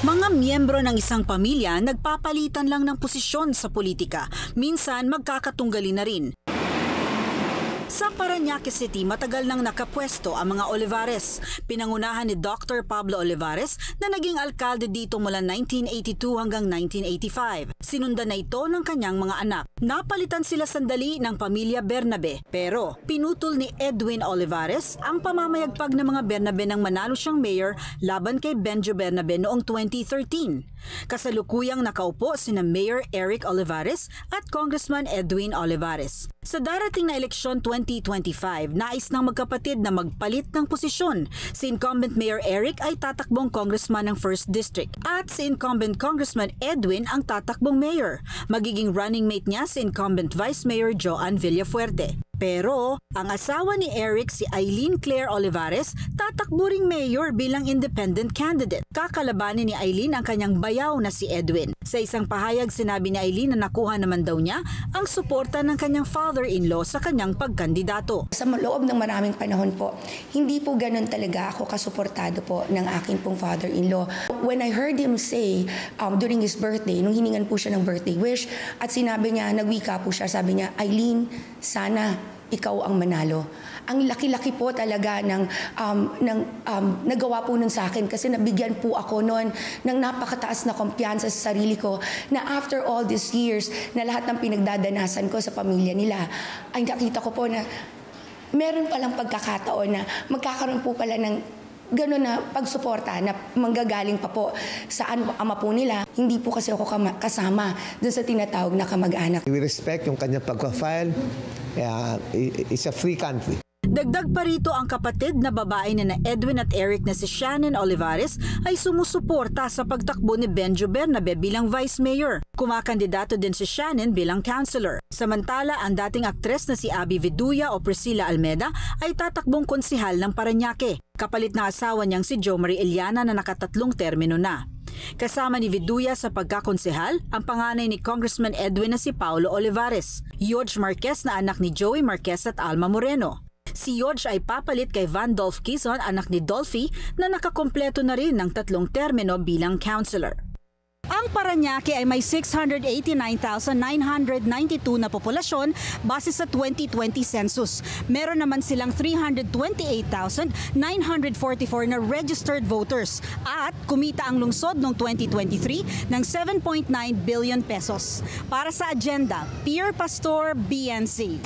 Mga miyembro ng isang pamilya nagpapalitan lang ng posisyon sa politika. Minsan magkakatunggali na rin. Sa Parañaque City, matagal nang nakapwesto ang mga Olivares. Pinangunahan ni Dr. Pablo Olivares na naging alkalde dito mula 1982 hanggang 1985. Sinundan na ito ng kanyang mga anak. Napalitan sila sandali ng pamilya Bernabe. Pero pinutol ni Edwin Olivares ang pamamayagpag ng mga Bernabe nang manalo siyang mayor laban kay Benjo Bernabe noong 2013. Kasalukuyang nakaupo sina Mayor Eric Olivares at Congressman Edwin Olivares. Sa darating na eleksyon 2025, nais ng magkapatid na magpalit ng posisyon. Si incumbent Mayor Eric ay tatakbong congressman ng 1st District at si incumbent Congressman Edwin ang tatakbong mayor. Magiging running mate niya si incumbent Vice Mayor Joan Villafuerte. Pero ang asawa ni Eric, si Eileen Claire Olivares, tatakbo ring mayor bilang independent candidate. Kakalabanin ni Eileen ang kanyang bayaw na si Edwin. Sa isang pahayag, sinabi ni Eileen na nakuha naman daw niya ang suporta ng kanyang father-in-law sa kanyang pagkandidato. Sa loob ng maraming panahon po, hindi po ganun talaga ako kasuportado po ng akin pong father-in-law. When I heard him say during his birthday, nung hiningan po siya ng birthday wish, at sinabi niya, nagwika po siya, sabi niya, Eileen, sana ikaw ang manalo. Ang laki-laki po talaga ng nagawa po nun sa akin kasi nabigyan po ako noon ng napakataas na kumpiyansa sa sarili ko na after all these years na lahat ng pinagdadanasan ko sa pamilya nila, ay nakita ko po na meron palang pagkakataon na magkakaroon po pala ng gano'n na pagsuporta na manggagaling pa po saan ama po nila. Hindi po kasi ako kasama dun sa tinatawag na kamag-anak. We respect yung kanyang pagpa-file. It's a free country. Dagdag pa rito ang kapatid na babae na Edwin at Eric na si Shannon Olivares ay sumusuporta sa pagtakbo ni Benjo Bernabe bilang Vice Mayor. Kumakandidato din si Shannon bilang councilor. Samantala, ang dating aktres na si Abby Viduya o Priscilla Almeda ay tatakbong konsihal ng Parañaque. Kapalit na asawa niyang si Jo Marie Eliana na nakatatlong termino na. Kasama ni Viduya sa pagkakonsehal ang panganay ni Congressman Edwin na si Paulo Olivares, George Marquez na anak ni Joey Marquez at Alma Moreno. Si George ay papalit kay Van Dolph Quezon, anak ni Dolphy, na nakakompleto na rin ng 3 termino bilang councilor. Ang Parañaque ay may 689,992 na populasyon base sa 2020 census. Meron naman silang 328,944 na registered voters at kumita ang lungsod noong 2023 ng 7.9 billion pesos. Para sa agenda, Pierre Pastor, BNC.